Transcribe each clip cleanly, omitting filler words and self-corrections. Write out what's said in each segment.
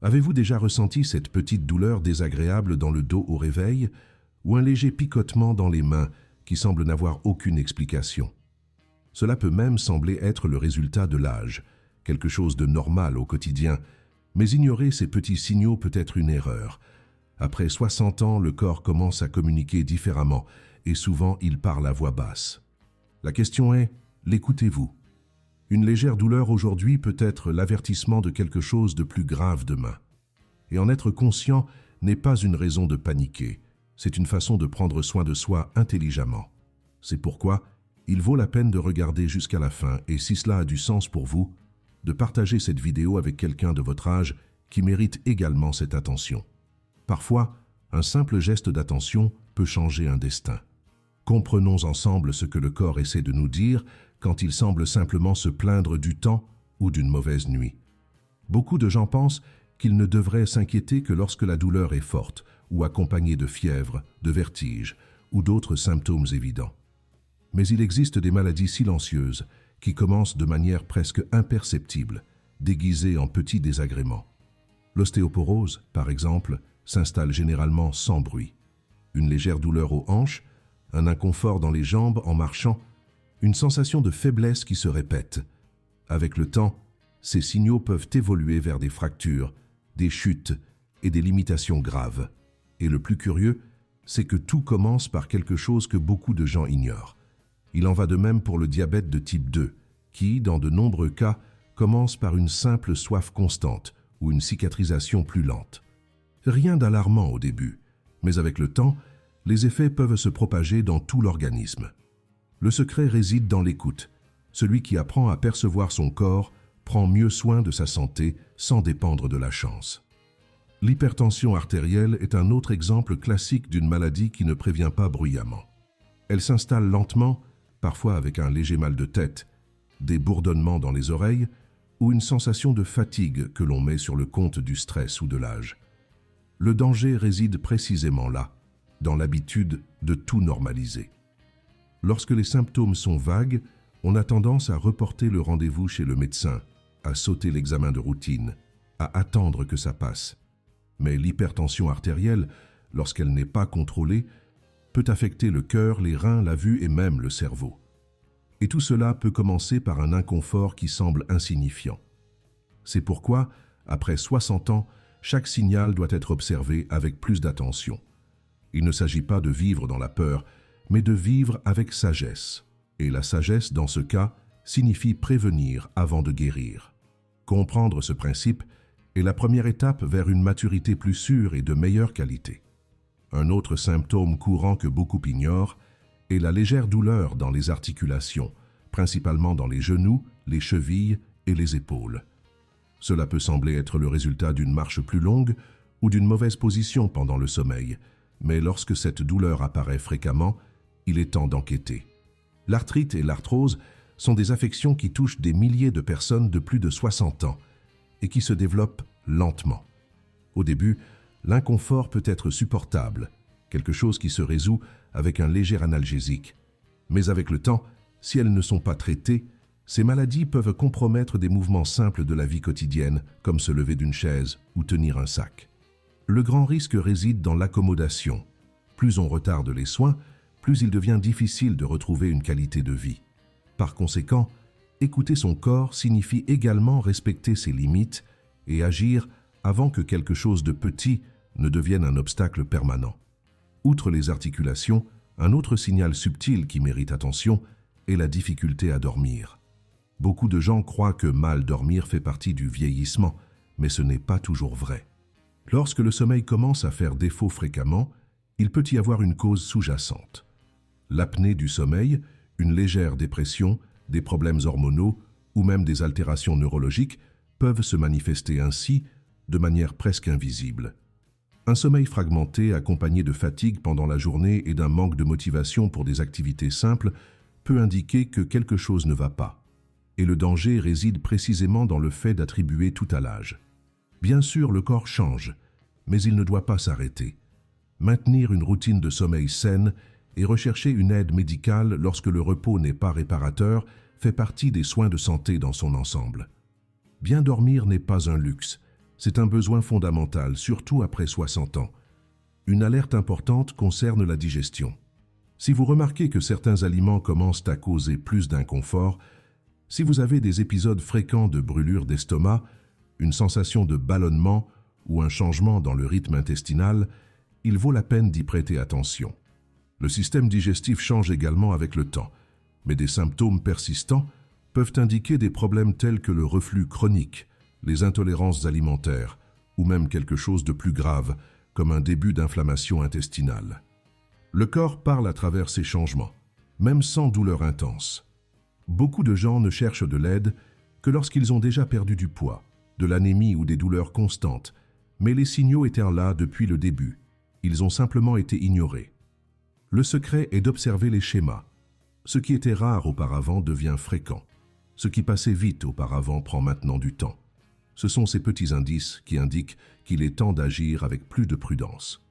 Avez-vous déjà ressenti cette petite douleur désagréable dans le dos au réveil ou un léger picotement dans les mains qui semble n'avoir aucune explication? Cela peut même sembler être le résultat de l'âge, quelque chose de normal au quotidien, mais ignorer ces petits signaux peut être une erreur. Après 60 ans, le corps commence à communiquer différemment et souvent il parle à voix basse. La question est, l'écoutez-vous? Une légère douleur aujourd'hui peut être l'avertissement de quelque chose de plus grave demain. Et en être conscient n'est pas une raison de paniquer, c'est une façon de prendre soin de soi intelligemment. C'est pourquoi il vaut la peine de regarder jusqu'à la fin et si cela a du sens pour vous, de partager cette vidéo avec quelqu'un de votre âge qui mérite également cette attention. Parfois, un simple geste d'attention peut changer un destin. Comprenons ensemble ce que le corps essaie de nous dire quand il semble simplement se plaindre du temps ou d'une mauvaise nuit. Beaucoup de gens pensent qu'ils ne devraient s'inquiéter que lorsque la douleur est forte ou accompagnée de fièvre, de vertige ou d'autres symptômes évidents. Mais il existe des maladies silencieuses qui commencent de manière presque imperceptible, déguisées en petits désagréments. L'ostéoporose, par exemple, s'installe généralement sans bruit. Une légère douleur aux hanches, un inconfort dans les jambes en marchant, une sensation de faiblesse qui se répète. Avec le temps, ces signaux peuvent évoluer vers des fractures, des chutes et des limitations graves. Et le plus curieux, c'est que tout commence par quelque chose que beaucoup de gens ignorent. Il en va de même pour le diabète de type 2, qui, dans de nombreux cas, commence par une simple soif constante ou une cicatrisation plus lente. Rien d'alarmant au début, mais avec le temps, les effets peuvent se propager dans tout l'organisme. Le secret réside dans l'écoute. Celui qui apprend à percevoir son corps prend mieux soin de sa santé sans dépendre de la chance. L'hypertension artérielle est un autre exemple classique d'une maladie qui ne prévient pas bruyamment. Elle s'installe lentement, parfois avec un léger mal de tête, des bourdonnements dans les oreilles ou une sensation de fatigue que l'on met sur le compte du stress ou de l'âge. Le danger réside précisément là, dans l'habitude de tout normaliser. Lorsque les symptômes sont vagues, on a tendance à reporter le rendez-vous chez le médecin, à sauter l'examen de routine, à attendre que ça passe. Mais l'hypertension artérielle, lorsqu'elle n'est pas contrôlée, peut affecter le cœur, les reins, la vue et même le cerveau. Et tout cela peut commencer par un inconfort qui semble insignifiant. C'est pourquoi, après 60 ans, chaque signal doit être observé avec plus d'attention. Il ne s'agit pas de vivre dans la peur, mais de vivre avec sagesse. Et la sagesse, dans ce cas, signifie prévenir avant de guérir. Comprendre ce principe est la première étape vers une maturité plus sûre et de meilleure qualité. Un autre symptôme courant que beaucoup ignorent est la légère douleur dans les articulations, principalement dans les genoux, les chevilles et les épaules. Cela peut sembler être le résultat d'une marche plus longue ou d'une mauvaise position pendant le sommeil, mais lorsque cette douleur apparaît fréquemment, il est temps d'enquêter. L'arthrite et l'arthrose sont des affections qui touchent des milliers de personnes de plus de 60 ans et qui se développent lentement. Au début, l'inconfort peut être supportable, quelque chose qui se résout avec un léger analgésique. Mais avec le temps, si elles ne sont pas traitées, ces maladies peuvent compromettre des mouvements simples de la vie quotidienne, comme se lever d'une chaise ou tenir un sac. Le grand risque réside dans l'accommodation. Plus on retarde les soins, plus il devient difficile de retrouver une qualité de vie. Par conséquent, écouter son corps signifie également respecter ses limites et agir avant que quelque chose de petit ne devienne un obstacle permanent. Outre les articulations, un autre signal subtil qui mérite attention est la difficulté à dormir. Beaucoup de gens croient que mal dormir fait partie du vieillissement, mais ce n'est pas toujours vrai. Lorsque le sommeil commence à faire défaut fréquemment, il peut y avoir une cause sous-jacente. L'apnée du sommeil, une légère dépression, des problèmes hormonaux ou même des altérations neurologiques peuvent se manifester ainsi de manière presque invisible. Un sommeil fragmenté accompagné de fatigue pendant la journée et d'un manque de motivation pour des activités simples peut indiquer que quelque chose ne va pas. Et le danger réside précisément dans le fait d'attribuer tout à l'âge. Bien sûr, le corps change, mais il ne doit pas s'arrêter. Maintenir une routine de sommeil saine et rechercher une aide médicale lorsque le repos n'est pas réparateur fait partie des soins de santé dans son ensemble. Bien dormir n'est pas un luxe, C'est un besoin fondamental, surtout après 60 ans. Une alerte importante concerne la digestion. Si vous remarquez que certains aliments commencent à causer plus d'inconfort, si vous avez des épisodes fréquents de brûlure d'estomac, une sensation de ballonnement ou un changement dans le rythme intestinal, il vaut la peine d'y prêter attention. Le système digestif change également avec le temps, mais des symptômes persistants peuvent indiquer des problèmes tels que le reflux chronique, les intolérances alimentaires ou même quelque chose de plus grave, comme un début d'inflammation intestinale. Le corps parle à travers ces changements, même sans douleur intense. Beaucoup de gens ne cherchent de l'aide que lorsqu'ils ont déjà perdu du poids, de l'anémie ou des douleurs constantes, mais les signaux étaient là depuis le début. Ils ont simplement été ignorés. Le secret est d'observer les schémas. Ce qui était rare auparavant devient fréquent. Ce qui passait vite auparavant prend maintenant du temps. Ce sont ces petits indices qui indiquent qu'il est temps d'agir avec plus de prudence.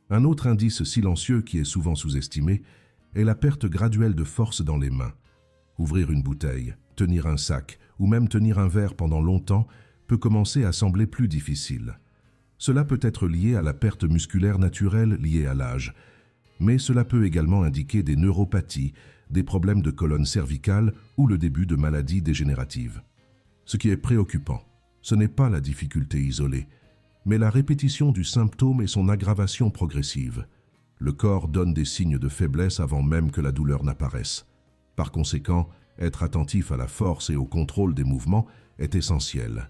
Un autre indice silencieux qui est souvent sous-estimé est la perte graduelle de force dans les mains. Ouvrir une bouteille, tenir un sac ou même tenir un verre pendant longtemps peut commencer à sembler plus difficile. Cela peut être lié à la perte musculaire naturelle liée à l'âge, mais cela peut également indiquer des neuropathies, des problèmes de colonne cervicale ou le début de maladies dégénératives. Ce qui est préoccupant, ce n'est pas la difficulté isolée, mais la répétition du symptôme et son aggravation progressive. Le corps donne des signes de faiblesse avant même que la douleur n'apparaisse. Par conséquent, être attentif à la force et au contrôle des mouvements est essentiel.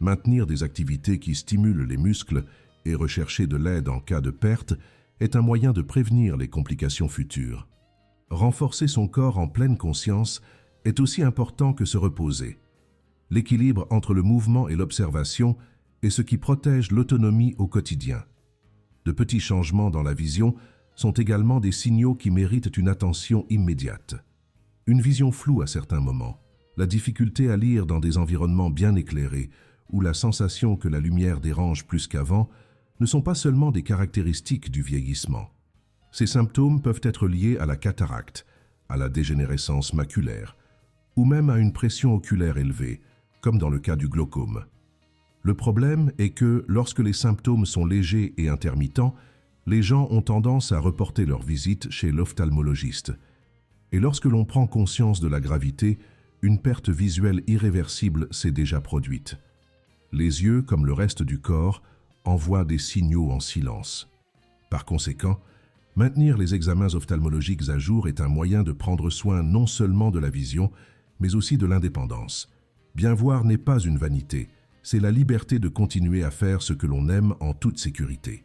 Maintenir des activités qui stimulent les muscles et rechercher de l'aide en cas de perte est un moyen de prévenir les complications futures. Renforcer son corps en pleine conscience est aussi important que se reposer. L'équilibre entre le mouvement et l'observation est ce qui protège l'autonomie au quotidien. De petits changements dans la vision sont également des signaux qui méritent une attention immédiate. Une vision floue à certains moments, la difficulté à lire dans des environnements bien éclairés ou la sensation que la lumière dérange plus qu'avant ne sont pas seulement des caractéristiques du vieillissement. Ces symptômes peuvent être liés à la cataracte, à la dégénérescence maculaire ou même à une pression oculaire élevée, comme dans le cas du glaucome. Le problème est que lorsque les symptômes sont légers et intermittents, les gens ont tendance à reporter leur visite chez l'ophtalmologiste. Et lorsque l'on prend conscience de la gravité, une perte visuelle irréversible s'est déjà produite. Les yeux, comme le reste du corps, envoient des signaux en silence. Par conséquent, maintenir les examens ophtalmologiques à jour est un moyen de prendre soin non seulement de la vision, mais aussi de l'indépendance. Bien voir n'est pas une vanité, c'est la liberté de continuer à faire ce que l'on aime en toute sécurité.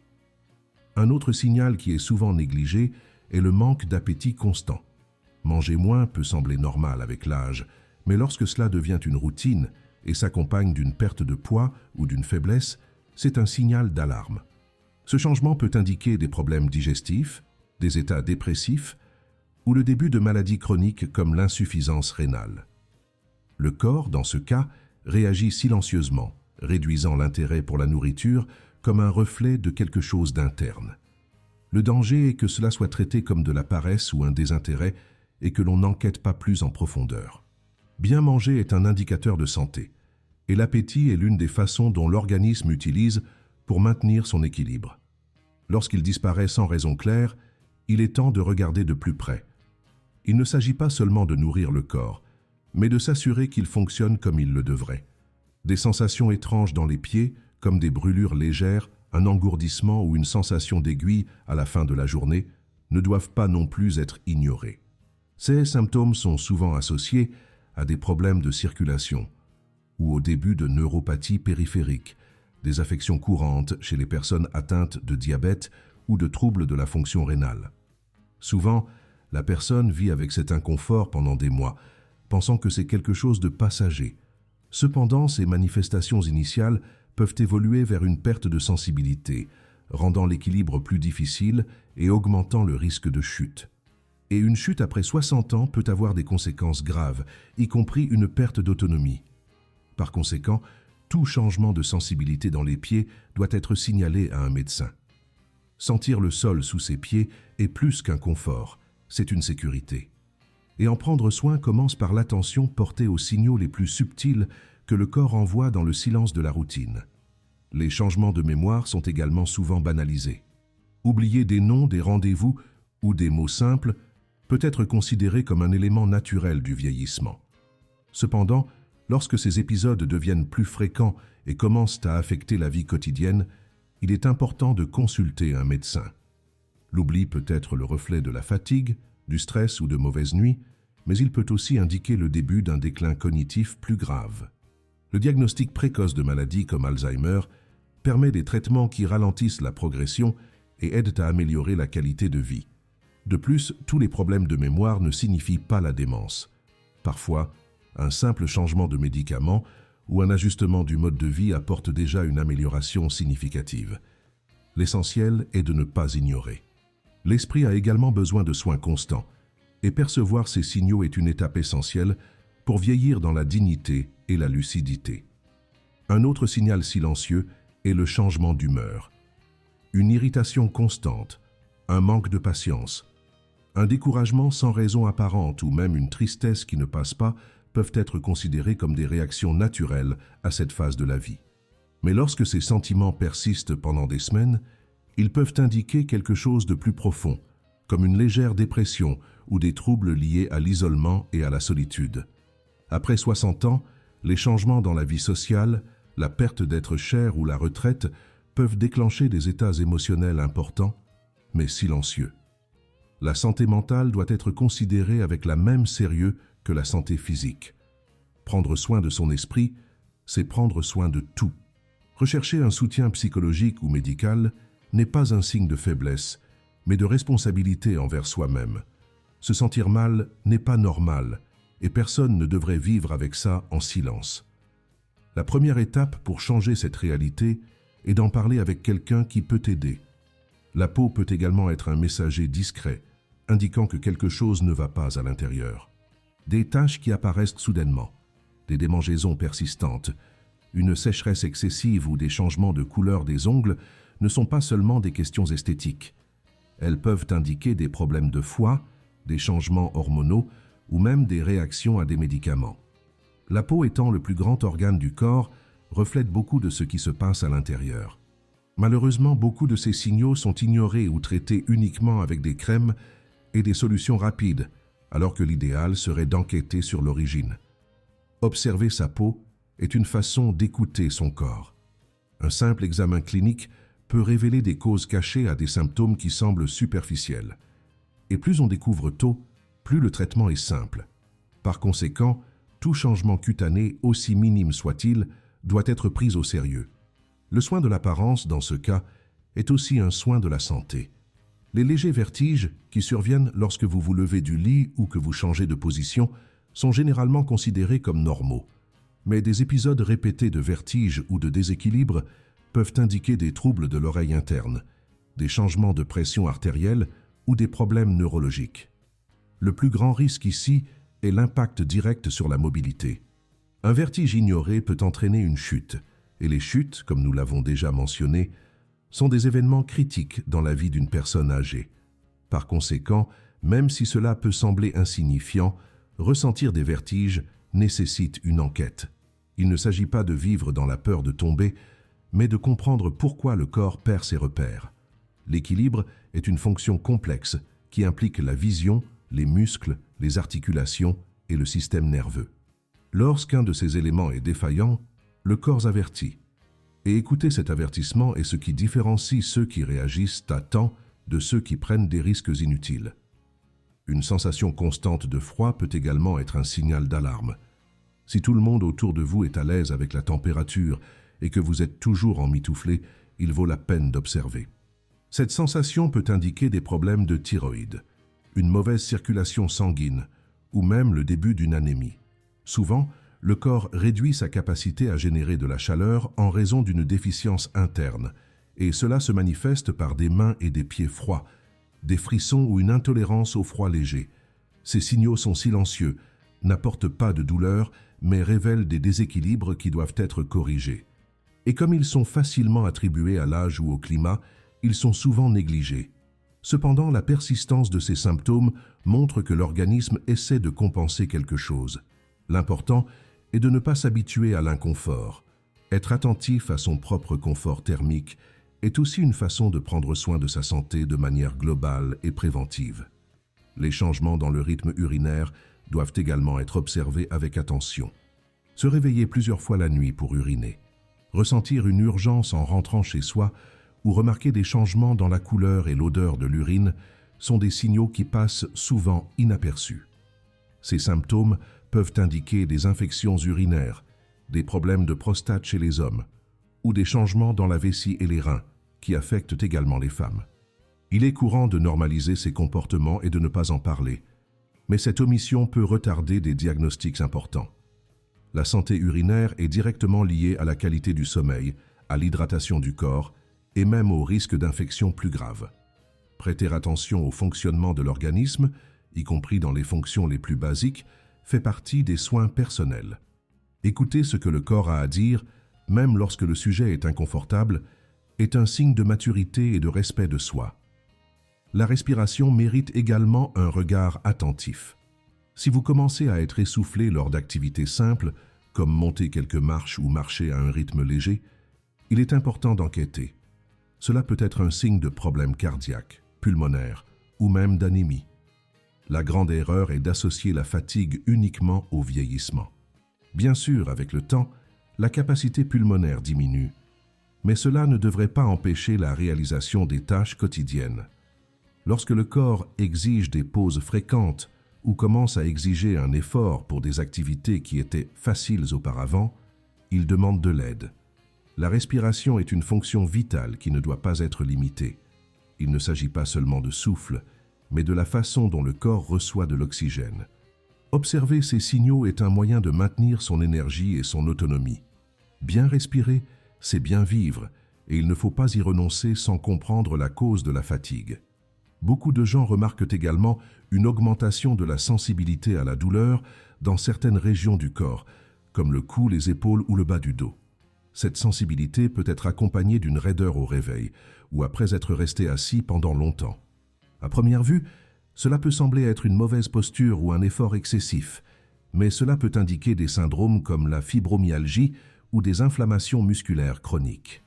Un autre signal qui est souvent négligé est le manque d'appétit constant. Manger moins peut sembler normal avec l'âge, mais lorsque cela devient une routine et s'accompagne d'une perte de poids ou d'une faiblesse, c'est un signal d'alarme. Ce changement peut indiquer des problèmes digestifs, des états dépressifs ou le début de maladies chroniques comme l'insuffisance rénale. Le corps, dans ce cas, réagit silencieusement, réduisant l'intérêt pour la nourriture comme un reflet de quelque chose d'interne. Le danger est que cela soit traité comme de la paresse ou un désintérêt et que l'on n'enquête pas plus en profondeur. Bien manger est un indicateur de santé, et l'appétit est l'une des façons dont l'organisme utilise pour maintenir son équilibre. Lorsqu'il disparaît sans raison claire, il est temps de regarder de plus près. Il ne s'agit pas seulement de nourrir le corps, mais de s'assurer qu'il fonctionne comme il le devrait. Des sensations étranges dans les pieds, comme des brûlures légères, un engourdissement ou une sensation d'aiguille à la fin de la journée, ne doivent pas non plus être ignorés. Ces symptômes sont souvent associés à des problèmes de circulation ou au début de neuropathie périphérique, des affections courantes chez les personnes atteintes de diabète ou de troubles de la fonction rénale. Souvent, la personne vit avec cet inconfort pendant des mois, pensant que c'est quelque chose de passager. Cependant, ces manifestations initiales peuvent évoluer vers une perte de sensibilité, rendant l'équilibre plus difficile et augmentant le risque de chute. Et une chute après 60 ans peut avoir des conséquences graves, y compris une perte d'autonomie. Par conséquent, tout changement de sensibilité dans les pieds doit être signalé à un médecin. Sentir le sol sous ses pieds est plus qu'un confort, c'est une sécurité. Et en prendre soin commence par l'attention portée aux signaux les plus subtils que le corps envoie dans le silence de la routine. Les changements de mémoire sont également souvent banalisés. Oublier des noms, des rendez-vous ou des mots simples peut être considéré comme un élément naturel du vieillissement. Cependant, lorsque ces épisodes deviennent plus fréquents et commencent à affecter la vie quotidienne, il est important de consulter un médecin. L'oubli peut être le reflet de la fatigue, du stress ou de mauvaises nuits, mais il peut aussi indiquer le début d'un déclin cognitif plus grave. Le diagnostic précoce de maladies comme Alzheimer permet des traitements qui ralentissent la progression et aident à améliorer la qualité de vie. De plus, tous les problèmes de mémoire ne signifient pas la démence. Parfois, un simple changement de médicament ou un ajustement du mode de vie apporte déjà une amélioration significative. L'essentiel est de ne pas ignorer. L'esprit a également besoin de soins constants, et percevoir ces signaux est une étape essentielle pour vieillir dans la dignité et la lucidité. Un autre signal silencieux est le changement d'humeur. Une irritation constante, un manque de patience, un découragement sans raison apparente ou même une tristesse qui ne passe pas peuvent être considérés comme des réactions naturelles à cette phase de la vie. Mais lorsque ces sentiments persistent pendant des semaines, ils peuvent indiquer quelque chose de plus profond, comme une légère dépression ou des troubles liés à l'isolement et à la solitude. Après 60 ans, les changements dans la vie sociale, la perte d'être cher ou la retraite peuvent déclencher des états émotionnels importants, mais silencieux. La santé mentale doit être considérée avec la même sérieux que la santé physique. Prendre soin de son esprit, c'est prendre soin de tout. Rechercher un soutien psychologique ou médical n'est pas un signe de faiblesse, mais de responsabilité envers soi-même. Se sentir mal n'est pas normal, et personne ne devrait vivre avec ça en silence. La première étape pour changer cette réalité est d'en parler avec quelqu'un qui peut t'aider. La peau peut également être un messager discret, indiquant que quelque chose ne va pas à l'intérieur. Des taches qui apparaissent soudainement, des démangeaisons persistantes, une sécheresse excessive ou des changements de couleur des ongles ne sont pas seulement des questions esthétiques. Elles peuvent indiquer des problèmes de foie, des changements hormonaux ou même des réactions à des médicaments. La peau étant le plus grand organe du corps, reflète beaucoup de ce qui se passe à l'intérieur. Malheureusement, beaucoup de ces signaux sont ignorés ou traités uniquement avec des crèmes et des solutions rapides, alors que l'idéal serait d'enquêter sur l'origine. Observer sa peau est une façon d'écouter son corps. Un simple examen clinique peut révéler des causes cachées à des symptômes qui semblent superficiels. Et plus on découvre tôt, plus le traitement est simple. Par conséquent, tout changement cutané, aussi minime soit-il, doit être pris au sérieux. Le soin de l'apparence, dans ce cas, est aussi un soin de la santé. Les légers vertiges qui surviennent lorsque vous vous levez du lit ou que vous changez de position sont généralement considérés comme normaux. Mais des épisodes répétés de vertige ou de déséquilibre peuvent indiquer des troubles de l'oreille interne, des changements de pression artérielle ou des problèmes neurologiques. Le plus grand risque ici est l'impact direct sur la mobilité. Un vertige ignoré peut entraîner une chute, et les chutes, comme nous l'avons déjà mentionné, sont des événements critiques dans la vie d'une personne âgée. Par conséquent, même si cela peut sembler insignifiant, ressentir des vertiges nécessite une enquête. Il ne s'agit pas de vivre dans la peur de tomber, mais de comprendre pourquoi le corps perd ses repères. L'équilibre est une fonction complexe qui implique la vision, les muscles, les articulations et le système nerveux. Lorsqu'un de ces éléments est défaillant, le corps avertit. Et écouter cet avertissement est ce qui différencie ceux qui réagissent à temps de ceux qui prennent des risques inutiles. Une sensation constante de froid peut également être un signal d'alarme. Si tout le monde autour de vous est à l'aise avec la température et que vous êtes toujours emmitouflé, il vaut la peine d'observer. Cette sensation peut indiquer des problèmes de thyroïde, une mauvaise circulation sanguine ou même le début d'une anémie. Souvent, le corps réduit sa capacité à générer de la chaleur en raison d'une déficience interne, et cela se manifeste par des mains et des pieds froids, des frissons ou une intolérance au froid léger. Ces signaux sont silencieux, n'apportent pas de douleur, mais révèlent des déséquilibres qui doivent être corrigés. Et comme ils sont facilement attribués à l'âge ou au climat, ils sont souvent négligés. Cependant, la persistance de ces symptômes montre que l'organisme essaie de compenser quelque chose. L'important est de ne pas s'habituer à l'inconfort. Être attentif à son propre confort thermique est aussi une façon de prendre soin de sa santé de manière globale et préventive. Les changements dans le rythme urinaire doivent également être observés avec attention. Se réveiller plusieurs fois la nuit pour uriner, ressentir une urgence en rentrant chez soi ou remarquer des changements dans la couleur et l'odeur de l'urine sont des signaux qui passent souvent inaperçus. Ces symptômes peuvent indiquer des infections urinaires, des problèmes de prostate chez les hommes ou des changements dans la vessie et les reins qui affectent également les femmes. Il est courant de normaliser ces comportements et de ne pas en parler, mais cette omission peut retarder des diagnostics importants. La santé urinaire est directement liée à la qualité du sommeil, à l'hydratation du corps et même au risque d'infections plus graves. Prêter attention au fonctionnement de l'organisme, y compris dans les fonctions les plus basiques, fait partie des soins personnels. Écouter ce que le corps a à dire, même lorsque le sujet est inconfortable, est un signe de maturité et de respect de soi. La respiration mérite également un regard attentif. Si vous commencez à être essoufflé lors d'activités simples, comme monter quelques marches ou marcher à un rythme léger, il est important d'enquêter. Cela peut être un signe de problème cardiaque, pulmonaire ou même d'anémie. La grande erreur est d'associer la fatigue uniquement au vieillissement. Bien sûr, avec le temps, la capacité pulmonaire diminue, mais cela ne devrait pas empêcher la réalisation des tâches quotidiennes. Lorsque le corps exige des pauses fréquentes ou commence à exiger un effort pour des activités qui étaient faciles auparavant, il demande de l'aide. La respiration est une fonction vitale qui ne doit pas être limitée. Il ne s'agit pas seulement de souffle, mais de la façon dont le corps reçoit de l'oxygène. Observer ces signaux est un moyen de maintenir son énergie et son autonomie. Bien respirer, c'est bien vivre, et il ne faut pas y renoncer sans comprendre la cause de la fatigue. Beaucoup de gens remarquent également une augmentation de la sensibilité à la douleur dans certaines régions du corps, comme le cou, les épaules ou le bas du dos. Cette sensibilité peut être accompagnée d'une raideur au réveil ou après être resté assis pendant longtemps. À première vue, cela peut sembler être une mauvaise posture ou un effort excessif, mais cela peut indiquer des syndromes comme la fibromyalgie ou des inflammations musculaires chroniques.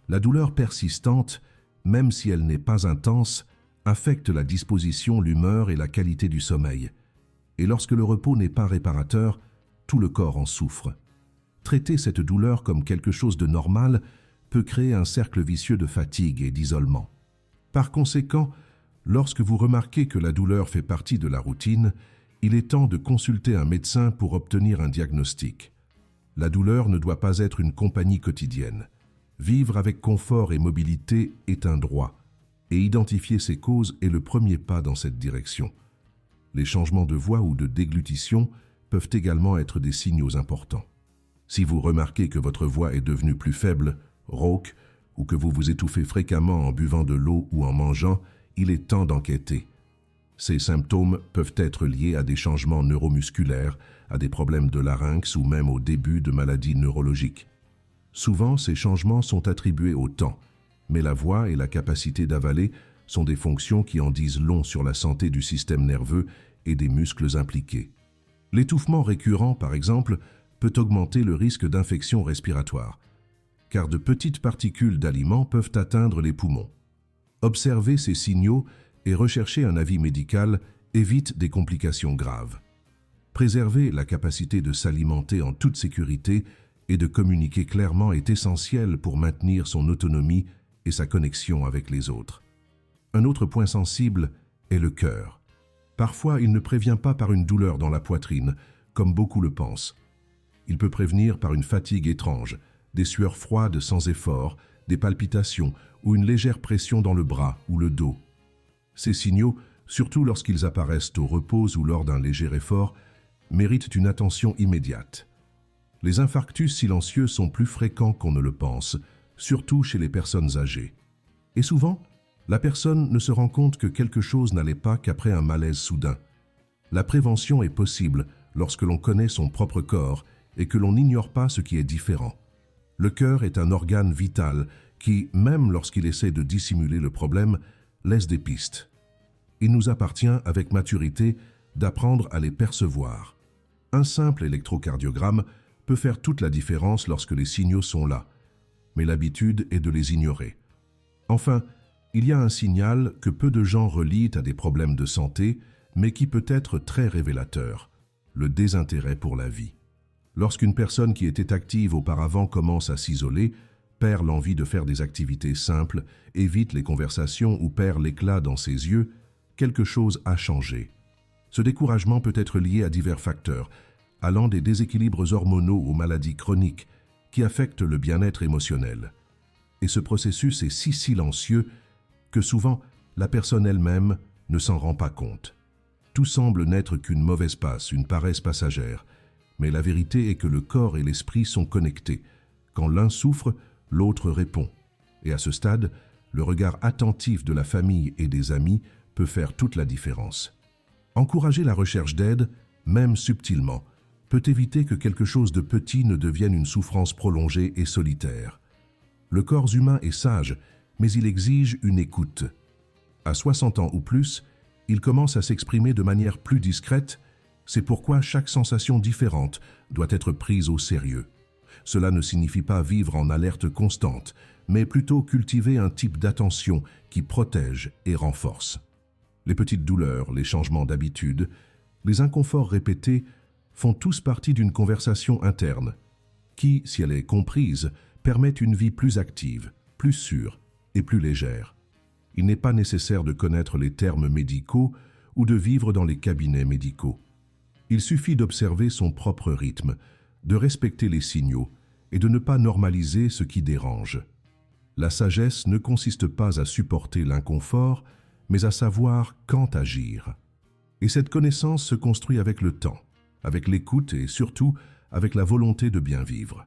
La douleur persistante, même si elle n'est pas intense, affecte la disposition, l'humeur et la qualité du sommeil. Et lorsque le repos n'est pas réparateur, tout le corps en souffre. Traiter cette douleur comme quelque chose de normal peut créer un cercle vicieux de fatigue et d'isolement. Par conséquent, lorsque vous remarquez que la douleur fait partie de la routine, il est temps de consulter un médecin pour obtenir un diagnostic. La douleur ne doit pas être une compagnie quotidienne. Vivre avec confort et mobilité est un droit, et identifier ses causes est le premier pas dans cette direction. Les changements de voix ou de déglutition peuvent également être des signaux importants. Si vous remarquez que votre voix est devenue plus faible, rauque, ou que vous vous étouffez fréquemment en buvant de l'eau ou en mangeant, il est temps d'enquêter. Ces symptômes peuvent être liés à des changements neuromusculaires, à des problèmes de larynx ou même au début de maladies neurologiques. Souvent, ces changements sont attribués au temps, mais la voix et la capacité d'avaler sont des fonctions qui en disent long sur la santé du système nerveux et des muscles impliqués. L'étouffement récurrent, par exemple, peut augmenter le risque d'infection respiratoire, car de petites particules d'aliments peuvent atteindre les poumons. Observer ces signaux et rechercher un avis médical évite des complications graves. Préserver la capacité de s'alimenter en toute sécurité et de communiquer clairement est essentiel pour maintenir son autonomie et sa connexion avec les autres. Un autre point sensible est le cœur. Parfois, il ne prévient pas par une douleur dans la poitrine, comme beaucoup le pensent. Il peut prévenir par une fatigue étrange, des sueurs froides sans effort, des palpitations ou une légère pression dans le bras ou le dos. Ces signaux, surtout lorsqu'ils apparaissent au repos ou lors d'un léger effort, méritent une attention immédiate. Les infarctus silencieux sont plus fréquents qu'on ne le pense, surtout chez les personnes âgées. Et souvent, la personne ne se rend compte que quelque chose n'allait pas qu'après un malaise soudain. La prévention est possible lorsque l'on connaît son propre corps et que l'on n'ignore pas ce qui est différent. Le cœur est un organe vital qui, même lorsqu'il essaie de dissimuler le problème, laisse des pistes. Il nous appartient, avec maturité, d'apprendre à les percevoir. Un simple électrocardiogramme peut faire toute la différence lorsque les signaux sont là, mais l'habitude est de les ignorer. Enfin, il y a un signal que peu de gens relient à des problèmes de santé, mais qui peut être très révélateur, le désintérêt pour la vie. Lorsqu'une personne qui était active auparavant commence à s'isoler, perd l'envie de faire des activités simples, évite les conversations ou perd l'éclat dans ses yeux, quelque chose a changé. Ce découragement peut être lié à divers facteurs, allant des déséquilibres hormonaux aux maladies chroniques qui affectent le bien-être émotionnel. Et ce processus est si silencieux que souvent la personne elle-même ne s'en rend pas compte. Tout semble n'être qu'une mauvaise passe, une paresse passagère, mais la vérité est que le corps et l'esprit sont connectés. Quand l'un souffre, l'autre répond. Et à ce stade, le regard attentif de la famille et des amis peut faire toute la différence. Encourager la recherche d'aide, même subtilement, peut éviter que quelque chose de petit ne devienne une souffrance prolongée et solitaire. Le corps humain est sage, mais il exige une écoute. À 60 ans ou plus, il commence à s'exprimer de manière plus discrète, c'est pourquoi chaque sensation différente doit être prise au sérieux. Cela ne signifie pas vivre en alerte constante, mais plutôt cultiver un type d'attention qui protège et renforce. Les petites douleurs, les changements d'habitude, les inconforts répétés font tous partie d'une conversation interne qui, si elle est comprise, permet une vie plus active, plus sûre et plus légère. Il n'est pas nécessaire de connaître les termes médicaux ou de vivre dans les cabinets médicaux. Il suffit d'observer son propre rythme, de respecter les signaux et de ne pas normaliser ce qui dérange. La sagesse ne consiste pas à supporter l'inconfort, mais à savoir quand agir. Et cette connaissance se construit avec le temps, avec l'écoute et surtout avec la volonté de bien vivre.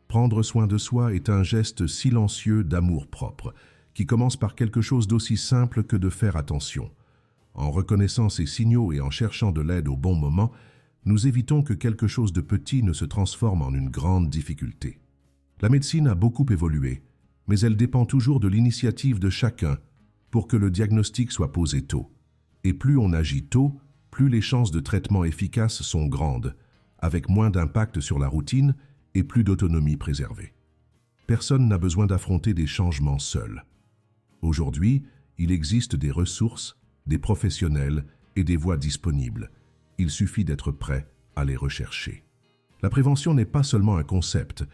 Prendre soin de soi est un geste silencieux d'amour-propre, qui commence par quelque chose d'aussi simple que de faire attention. En reconnaissant ces signaux et en cherchant de l'aide au bon moment, nous évitons que quelque chose de petit ne se transforme en une grande difficulté. La médecine a beaucoup évolué, mais elle dépend toujours de l'initiative de chacun pour que le diagnostic soit posé tôt. Et plus on agit tôt, plus les chances de traitement efficace sont grandes, avec moins d'impact sur la routine et plus d'autonomie préservée. Personne n'a besoin d'affronter des changements seul. Aujourd'hui, il existe des ressources, des professionnels et des voies disponibles. Il suffit d'être prêt à les rechercher. La prévention n'est pas seulement un concept,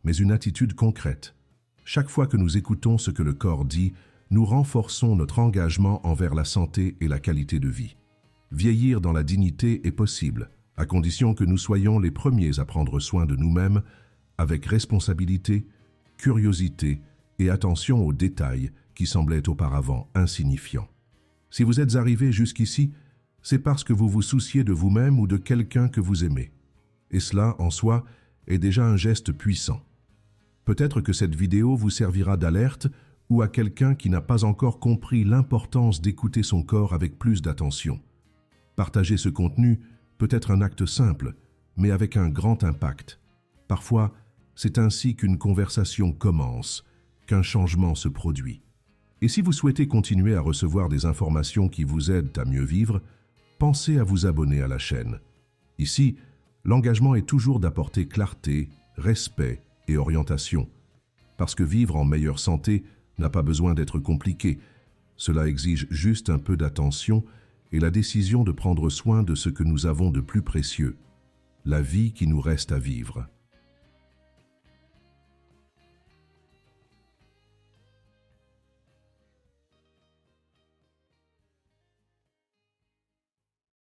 mais une attitude concrète. Chaque fois que nous écoutons ce que le corps dit, nous renforçons notre engagement envers la santé et la qualité de vie. Vieillir dans la dignité est possible, à condition que nous soyons les premiers à prendre soin de nous-mêmes avec responsabilité, curiosité et attention aux détails qui semblaient auparavant insignifiants. Si vous êtes arrivé jusqu'ici, c'est parce que vous vous souciez de vous-même ou de quelqu'un que vous aimez. Et cela, en soi, est déjà un geste puissant. Peut-être que cette vidéo vous servira d'alerte ou à quelqu'un qui n'a pas encore compris l'importance d'écouter son corps avec plus d'attention. Partager ce contenu peut être un acte simple, mais avec un grand impact. Parfois, c'est ainsi qu'une conversation commence, qu'un changement se produit. Et si vous souhaitez continuer à recevoir des informations qui vous aident à mieux vivre, pensez à vous abonner à la chaîne. Ici, l'engagement est toujours d'apporter clarté, respect et orientation. Parce que vivre en meilleure santé n'a pas besoin d'être compliqué. Cela exige juste un peu d'attention et la décision de prendre soin de ce que nous avons de plus précieux, la vie qui nous reste à vivre.